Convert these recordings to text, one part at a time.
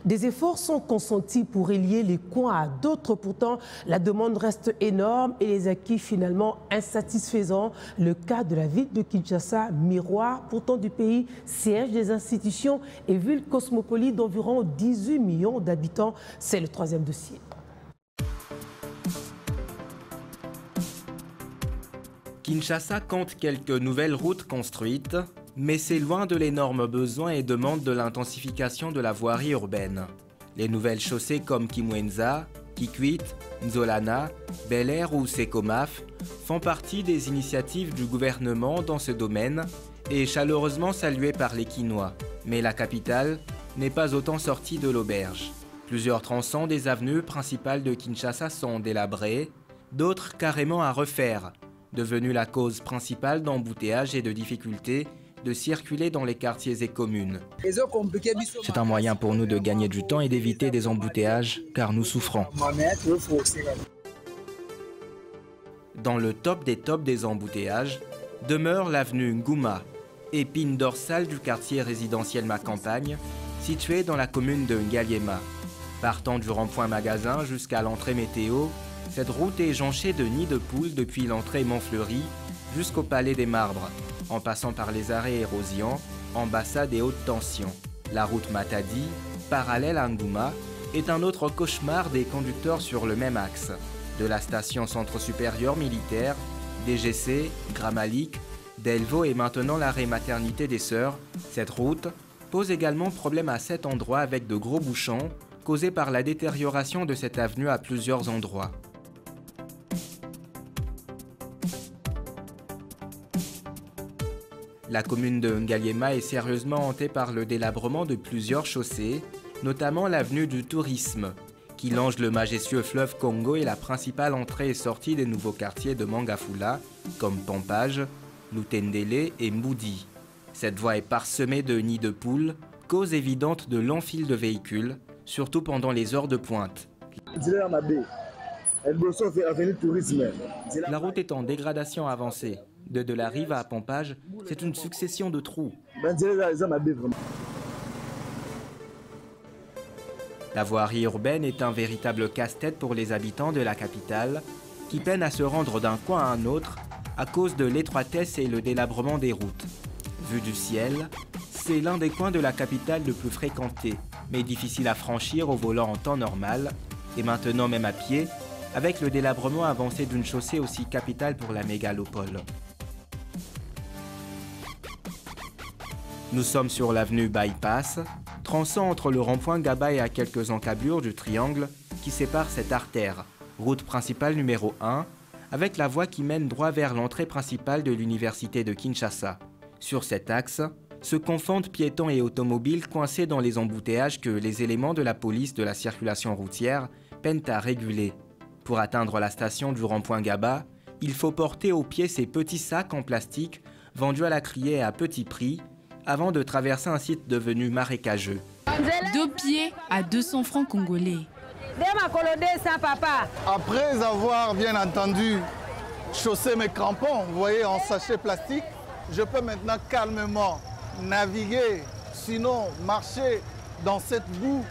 Des efforts sont consentis pour relier les coins à d'autres. Pourtant, la demande reste énorme et les acquis finalement insatisfaisants. Le cas de la ville de Kinshasa, miroir pourtant du pays, siège des institutions et ville cosmopolite d'environ 18 millions d'habitants. C'est le troisième dossier. Kinshasa compte quelques nouvelles routes construites, mais c'est loin de l'énorme besoin et demande de l'intensification de la voirie urbaine. Les nouvelles chaussées comme Kimwenza, Kikwit, Nzolana, Bel Air ou Sekomaf font partie des initiatives du gouvernement dans ce domaine et chaleureusement saluées par les Kinois. Mais la capitale n'est pas autant sortie de l'auberge. Plusieurs tronçons des avenues principales de Kinshasa sont délabrés, d'autres carrément à refaire, devenue la cause principale d'embouteillages et de difficultés de circuler dans les quartiers et communes. C'est un moyen pour nous de gagner du temps et d'éviter des embouteillages, car nous souffrons. Dans le top des embouteillages demeure l'avenue Ngouma, épine dorsale du quartier résidentiel Ma Campagne, situé dans la commune de Ngaliema. Partant du rond-point Magasin jusqu'à l'entrée Météo, cette route est jonchée de nids de poules depuis l'entrée Montfleury jusqu'au Palais des Marbres, en passant par les arrêts Érosion, Ambassade et Haute Tension. La route Matadi, parallèle à Ngouma, est un autre cauchemar des conducteurs sur le même axe. De la station Centre Supérieur Militaire, DGC, Gramalik, Delvaux et maintenant l'arrêt Maternité des Sœurs, cette route pose également problème à cet endroit avec de gros bouchons causés par la détérioration de cette avenue à plusieurs endroits. La commune de Ngaliema est sérieusement hantée par le délabrement de plusieurs chaussées, notamment l'avenue du Tourisme, qui longe le majestueux fleuve Congo et la principale entrée et sortie des nouveaux quartiers de Mangafula, comme Pompage, Lutendele et Mboudi. Cette voie est parsemée de nids de poules, cause évidente de longs files de véhicules, surtout pendant les heures de pointe. La route est en dégradation avancée. De la rive à Pompage, c'est une succession de trous. La voirie urbaine est un véritable casse-tête pour les habitants de la capitale, qui peinent à se rendre d'un coin à un autre à cause de l'étroitesse et le délabrement des routes. Vu du ciel, c'est l'un des coins de la capitale le plus fréquenté, mais difficile à franchir au volant en temps normal, et maintenant même à pied, avec le délabrement avancé d'une chaussée aussi capitale pour la mégalopole. Nous sommes sur l'avenue Bypass, tronçon entre le rond-point Gaba et à quelques encablures du triangle qui sépare cette artère, route principale numéro 1, avec la voie qui mène droit vers l'entrée principale de l'université de Kinshasa. Sur cet axe, se confondent piétons et automobiles coincés dans les embouteillages que les éléments de la police de la circulation routière peinent à réguler. Pour atteindre la station du rond-point Gaba, il faut porter au pied ces petits sacs en plastique vendus à la criée à petit prix, avant de traverser un site devenu marécageux. 2 pieds à 200 francs congolais. Après avoir bien entendu chaussé mes crampons, vous voyez, en sachet plastique, je peux maintenant calmement naviguer, sinon marcher dans cette boue,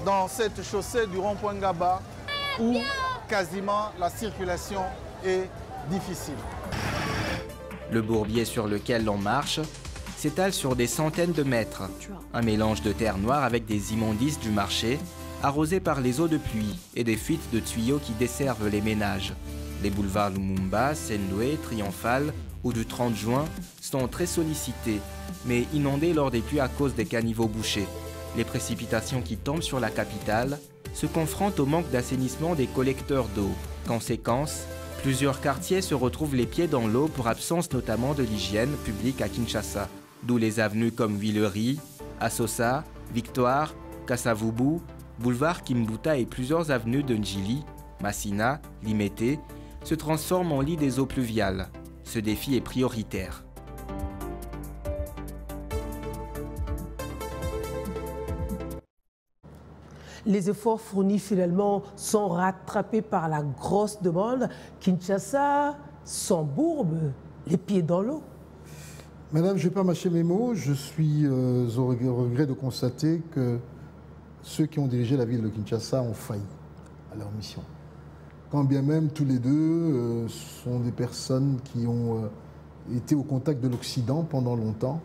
dans cette chaussée du rond-point Gaba, où quasiment la circulation est difficile. Le bourbier sur lequel l'on marche s'étale sur des centaines de mètres. Un mélange de terre noire avec des immondices du marché, arrosé par les eaux de pluie et des fuites de tuyaux qui desservent les ménages. Les boulevards Lumumba, Senloué, Triomphal ou du 30 juin sont très sollicités, mais inondés lors des pluies à cause des caniveaux bouchés. Les précipitations qui tombent sur la capitale se confrontent au manque d'assainissement des collecteurs d'eau. Conséquence, plusieurs quartiers se retrouvent les pieds dans l'eau pour absence notamment de l'hygiène publique à Kinshasa. D'où les avenues comme Villery, Assosa, Victoire, Kasavubu, boulevard Kimbuta et plusieurs avenues de Njili, Massina, Limete se transforment en lit des eaux pluviales. Ce défi est prioritaire. Les efforts fournis finalement sont rattrapés par la grosse demande. Kinshasa s'embourbe, les pieds dans l'eau. Madame, je ne vais pas mâcher mes mots. Je suis au regret de constater que ceux qui ont dirigé la ville de Kinshasa ont failli à leur mission. Quand bien même tous les deux sont des personnes qui ont été au contact de l'Occident pendant longtemps,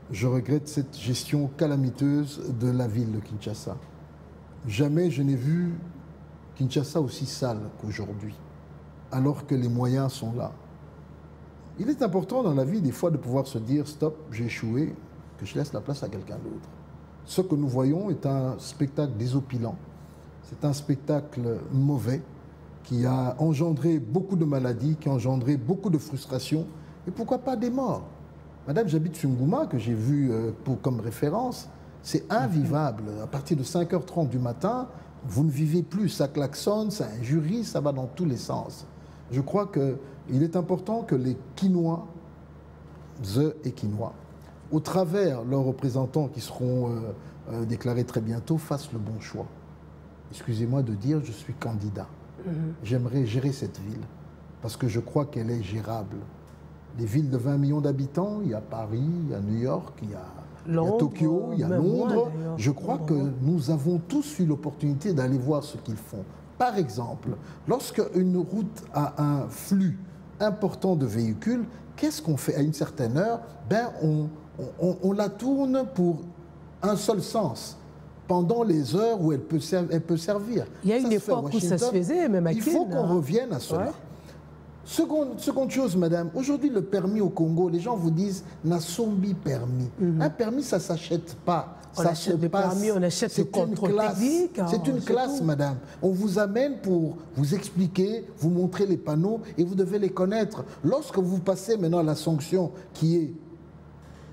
je regrette cette gestion calamiteuse de la ville de Kinshasa. Jamais je n'ai vu Kinshasa aussi sale qu'aujourd'hui, alors que les moyens sont là. Il est important dans la vie des fois de pouvoir se dire « stop, j'ai échoué, que je laisse la place à quelqu'un d'autre ». Ce que nous voyons est un spectacle désopilant, c'est un spectacle mauvais qui a engendré beaucoup de maladies, qui a engendré beaucoup de frustrations et pourquoi pas des morts. Madame, j'habite sur Ngouma, que j'ai vu comme référence, c'est invivable. À partir de 5h30 du matin, vous ne vivez plus, ça klaxonne, ça injurie, ça va dans tous les sens. Je crois qu'il est important que les Kinois et Kinois, au travers leurs représentants qui seront déclarés très bientôt, fassent le bon choix. Excusez-moi de dire, je suis candidat. J'aimerais gérer cette ville, parce que je crois qu'elle est gérable. Les villes de 20 millions d'habitants, il y a Paris, il y a New York, il y a Tokyo, il y a Londres. Je crois que nous avons tous eu l'opportunité d'aller voir ce qu'ils font. Par exemple, lorsque une route a un flux important de véhicules, qu'est-ce qu'on fait à une certaine heure? On la tourne pour un seul sens, pendant les heures où elle peut servir. Il y a une époque où ça se faisait, même à Kin. Il faut qu'on revienne à cela. Ouais. Seconde chose, madame, aujourd'hui le permis au Congo, les gens vous disent « Nasombi permis ». Un permis, ça ne s'achète pas. On achète des permis, on achète le contrôle technique. C'est une classe, madame. On vous amène pour vous expliquer, vous montrer les panneaux et vous devez les connaître. Lorsque vous passez maintenant à la sanction qui est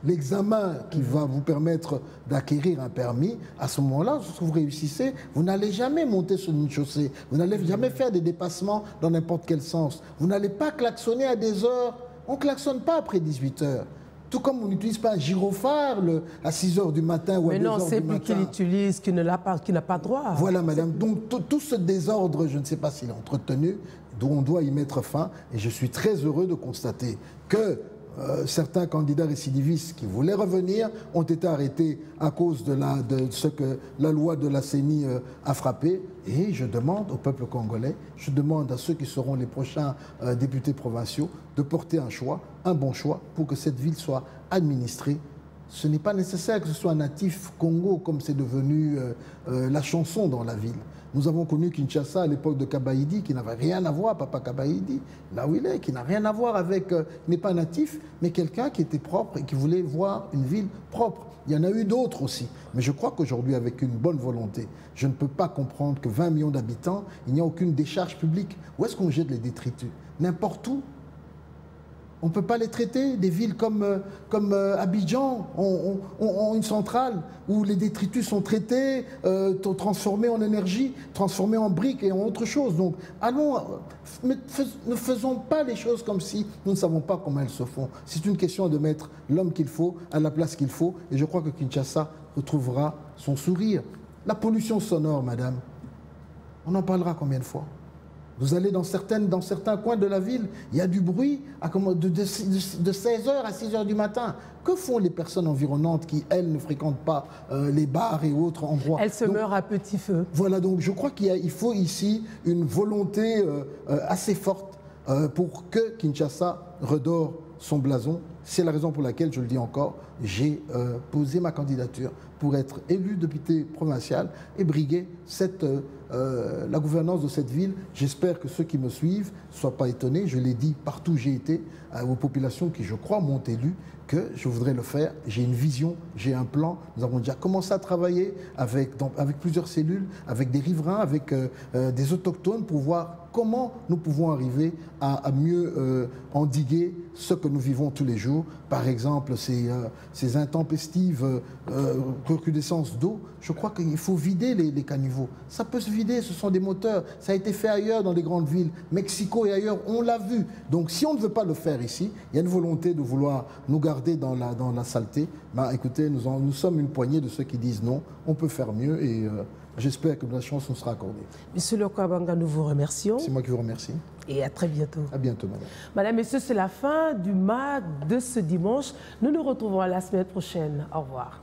l'examen qui va vous permettre d'acquérir un permis, à ce moment-là, lorsque vous réussissez, vous n'allez jamais monter sur une chaussée, vous n'allez jamais faire des dépassements dans n'importe quel sens, vous n'allez pas klaxonner à des heures, on ne klaxonne pas après 18 heures. Tout comme on n'utilise pas un gyrophare à 6 heures du matin ou à 2 heures du matin. Mais non, c'est plus qu'il l'utilise, qu'il n'a pas droit. Voilà, madame. Donc, tout ce désordre, je ne sais pas s'il est entretenu, dont on doit y mettre fin. Et je suis très heureux de constater que certains candidats récidivistes qui voulaient revenir ont été arrêtés à cause de ce que la loi de la CENI a frappé. Et je demande au peuple congolais, je demande à ceux qui seront les prochains députés provinciaux de porter un choix, un bon choix, pour que cette ville soit administrée. Ce n'est pas nécessaire que ce soit un natif Congo comme c'est devenu la chanson dans la ville. Nous avons connu Kinshasa à l'époque de Kabaïdi, qui n'avait rien à voir, Papa Kabaïdi, là où il est, qui n'a rien à voir avec, n'est pas natif, mais quelqu'un qui était propre et qui voulait voir une ville propre. Il y en a eu d'autres aussi. Mais je crois qu'aujourd'hui, avec une bonne volonté, je ne peux pas comprendre que 20 millions d'habitants, il n'y a aucune décharge publique. Où est-ce qu'on jette les détritus? N'importe où. On ne peut pas les traiter. Des villes comme Abidjan ont une centrale où les détritus sont traités, transformés en énergie, transformés en briques et en autre chose. Donc, allons, ne faisons pas les choses comme si nous ne savons pas comment elles se font. C'est une question de mettre l'homme qu'il faut à la place qu'il faut. Et je crois que Kinshasa retrouvera son sourire. La pollution sonore, madame, on en parlera combien de fois? Vous allez dans certains coins de la ville, il y a du bruit de 16h à 6h du matin. Que font les personnes environnantes qui, elles, ne fréquentent pas les bars et autres endroits? Elles se meurent à petit feu. Voilà, donc je crois qu'il faut ici une volonté assez forte pour que Kinshasa redore son blason. C'est la raison pour laquelle, je le dis encore, j'ai posé ma candidature pour être élu député provincial et briguer la gouvernance de cette ville. J'espère que ceux qui me suivent ne soient pas étonnés. Je l'ai dit partout où j'ai été, aux populations qui, je crois, m'ont élu, que je voudrais le faire. J'ai une vision, j'ai un plan. Nous avons déjà commencé à travailler avec plusieurs cellules, avec des riverains, avec des autochtones pour voir comment nous pouvons arriver à mieux endiguer ce que nous vivons tous les jours. Par exemple, ces intempestives recrudescences d'eau. Je crois qu'il faut vider les caniveaux. Ça peut se vider, ce sont des moteurs. Ça a été fait ailleurs dans les grandes villes, Mexico et ailleurs, on l'a vu. Donc si on ne veut pas le faire ici, il y a une volonté de vouloir nous garder dans la saleté. Ben, écoutez, nous sommes une poignée de ceux qui disent non, on peut faire mieux et j'espère que la chance nous sera accordée. Monsieur Lokwa-Banga, nous vous remercions. C'est moi qui vous remercie. Et à très bientôt. À bientôt, madame. Madame, messieurs, c'est la fin du MAG de ce dimanche. Nous nous retrouvons la semaine prochaine. Au revoir.